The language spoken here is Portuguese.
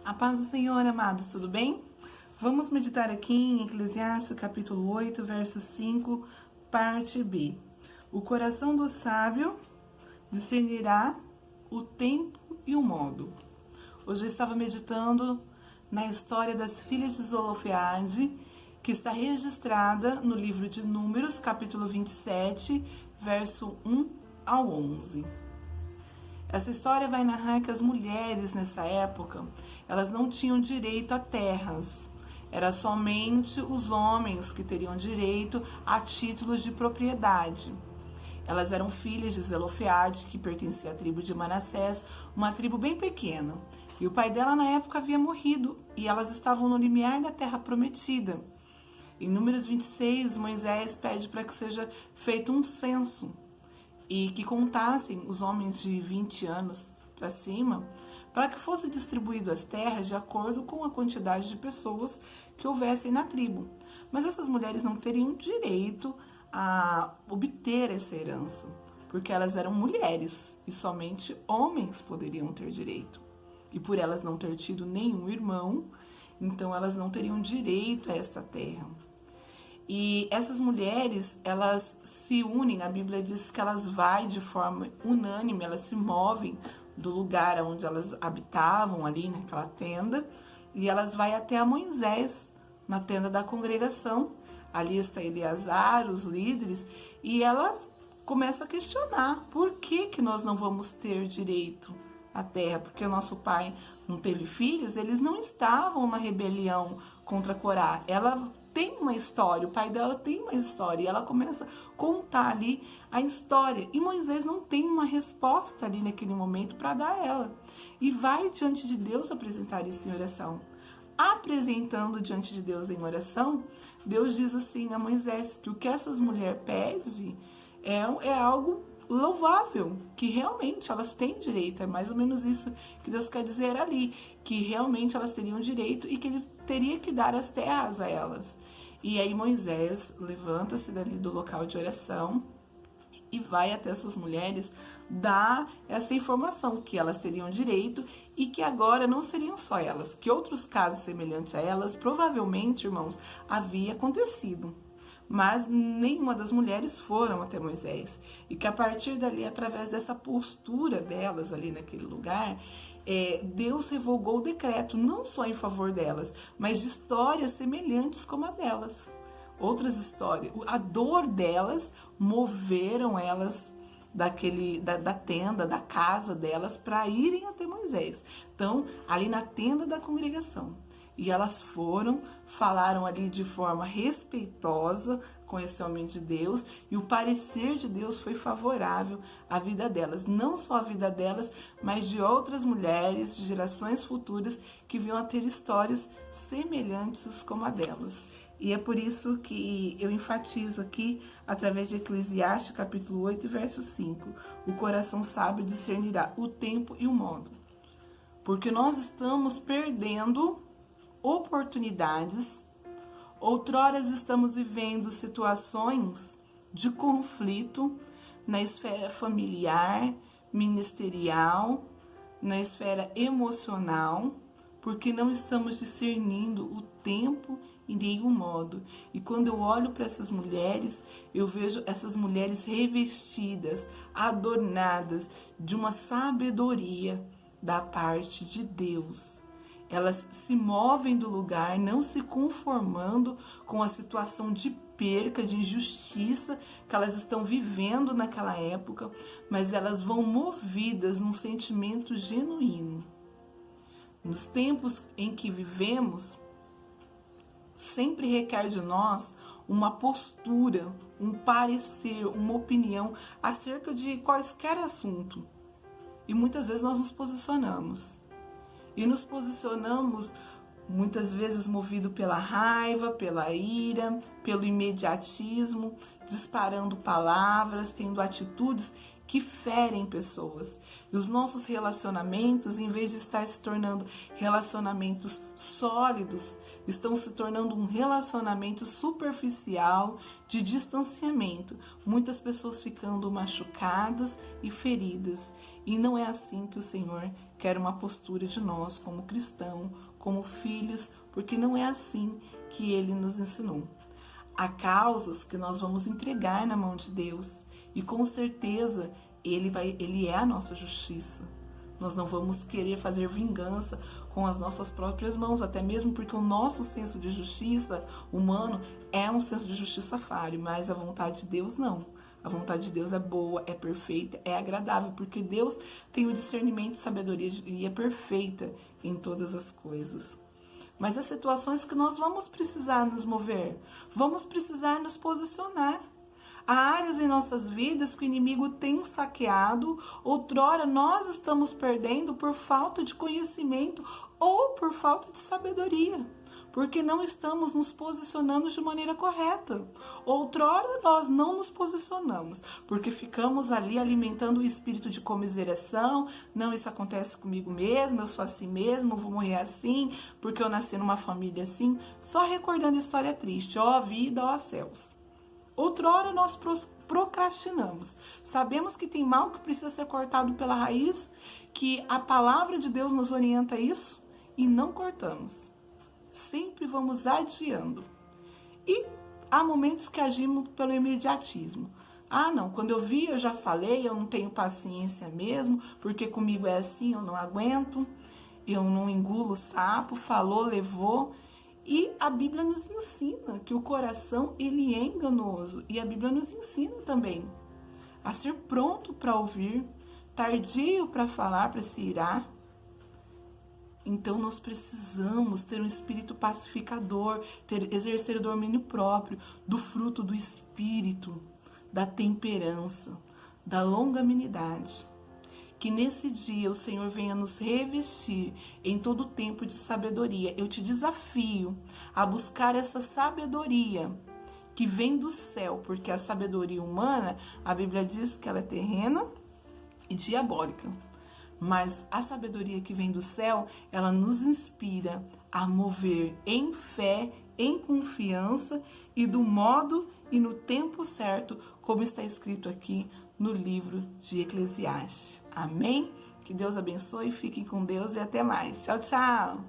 A paz do Senhor, amados, tudo bem? Vamos meditar aqui em Eclesiastes capítulo 8, verso 5, parte B. O coração do sábio discernirá o tempo e o modo. Hoje eu estava meditando na história das filhas de Zelofeade, que está registrada no livro de Números, capítulo 27, verso 1 ao 11. Essa história vai narrar que as mulheres nessa época, elas não tinham direito a terras. Era somente os homens que teriam direito a títulos de propriedade. Elas eram filhas de Zelofeade, que pertencia à tribo de Manassés, uma tribo bem pequena. E o pai dela na época havia morrido e elas estavam no limiar da terra prometida. Em Números 26, Moisés pede para que seja feito um censo e que contassem os homens de 20 anos para cima, para que fosse distribuído as terras de acordo com a quantidade de pessoas que houvessem na tribo. Mas essas mulheres não teriam direito a obter essa herança, porque elas eram mulheres e somente homens poderiam ter direito. E por elas não ter tido nenhum irmão, então elas não teriam direito a esta terra. E essas mulheres, elas se unem, a Bíblia diz que elas vão de forma unânime, elas se movem do lugar onde elas habitavam, ali naquela tenda, e elas vão até a Moisés, na tenda da congregação. Ali está Eleazar, os líderes, e ela começa a questionar por que nós não vamos ter direito à terra, porque o nosso pai não teve filhos, eles não estavam na rebelião contra Corá. Ela tem uma história, o pai dela tem uma história, e ela começa a contar ali a história. E Moisés não tem uma resposta ali naquele momento para dar a ela. E vai diante de Deus apresentar isso em oração. Apresentando diante de Deus em oração, Deus diz assim a Moisés que o que essas mulheres pedem é algo louvável, que realmente elas têm direito. É mais ou menos isso que Deus quer dizer ali, que realmente elas teriam direito e que ele teria que dar as terras a elas. E aí Moisés levanta-se dali do local de oração e vai até essas mulheres dar essa informação que elas teriam direito e que agora não seriam só elas, que outros casos semelhantes a elas provavelmente, irmãos, havia acontecido. Mas nenhuma das mulheres foram até Moisés. E que a partir dali, através dessa postura delas ali naquele lugar, Deus revogou o decreto, não só em favor delas, mas de histórias semelhantes como a delas. Outras histórias, a dor delas moveram elas da tenda, da casa delas, para irem até Moisés. Então, ali na tenda da congregação. E elas foram, falaram ali de forma respeitosa com esse homem de Deus, e o parecer de Deus foi favorável à vida delas. Não só à vida delas, mas de outras mulheres, de gerações futuras, que vinham a ter histórias semelhantes como a delas. E é por isso que eu enfatizo aqui, através de Eclesiastes, capítulo 8, verso 5. O coração sábio discernirá o tempo e o modo. Porque nós estamos perdendo oportunidades, outrora estamos vivendo situações de conflito na esfera familiar, ministerial, na esfera emocional, porque não estamos discernindo o tempo em nenhum modo. E quando eu olho para essas mulheres, eu vejo essas mulheres revestidas, adornadas de uma sabedoria da parte de Deus. Elas se movem do lugar, não se conformando com a situação de perca, de injustiça que elas estão vivendo naquela época, mas elas vão movidas num sentimento genuíno. Nos tempos em que vivemos, sempre requer de nós uma postura, um parecer, uma opinião acerca de quaisquer assunto. E muitas vezes nós nos posicionamos. E nos posicionamos muitas vezes movido pela raiva, pela ira, pelo imediatismo, disparando palavras, tendo atitudes que ferem pessoas. E os nossos relacionamentos, em vez de estar se tornando relacionamentos sólidos, estão se tornando um relacionamento superficial, de distanciamento. Muitas pessoas ficando machucadas e feridas. E não é assim que o Senhor quer uma postura de nós como cristãos, como filhos, porque não é assim que Ele nos ensinou. Há causas que nós vamos entregar na mão de Deus e com certeza Ele é a nossa justiça. Nós não vamos querer fazer vingança com as nossas próprias mãos, até mesmo porque o nosso senso de justiça humano é um senso de justiça falho, mas a vontade de Deus não. A vontade de Deus é boa, é perfeita, é agradável, porque Deus tem o discernimento e sabedoria e é perfeita em todas as coisas. Mas há situações que nós vamos precisar nos mover, vamos precisar nos posicionar. Há áreas em nossas vidas que o inimigo tem saqueado, outrora nós estamos perdendo por falta de conhecimento ou por falta de sabedoria, porque não estamos nos posicionando de maneira correta. Outrora nós não nos posicionamos, porque ficamos ali alimentando o espírito de comiseração. Não, isso acontece comigo mesmo, eu sou assim mesmo, vou morrer assim, porque eu nasci numa família assim, só recordando história triste, ó vida, ó céus. Outrora nós procrastinamos. Sabemos que tem mal que precisa ser cortado pela raiz, que a palavra de Deus nos orienta a isso e não cortamos. Sempre vamos adiando. E há momentos que agimos pelo imediatismo. Ah, não, quando eu vi, eu já falei, eu não tenho paciência mesmo, porque comigo é assim, eu não aguento, eu não engulo o sapo, falou, levou. E a Bíblia nos ensina que o coração, ele é enganoso. E a Bíblia nos ensina também a ser pronto para ouvir, tardio para falar, para se irar. Então nós precisamos ter um espírito pacificador, exercer o domínio próprio do fruto do espírito, da temperança, da longanimidade. Que nesse dia o Senhor venha nos revestir em todo o tempo de sabedoria. Eu te desafio a buscar essa sabedoria que vem do céu, porque a sabedoria humana, a Bíblia diz que ela é terrena e diabólica. Mas a sabedoria que vem do céu, ela nos inspira a mover em fé, em confiança e do modo e no tempo certo, como está escrito aqui no livro de Eclesiastes. Amém? Que Deus abençoe, fiquem com Deus e até mais. Tchau, tchau!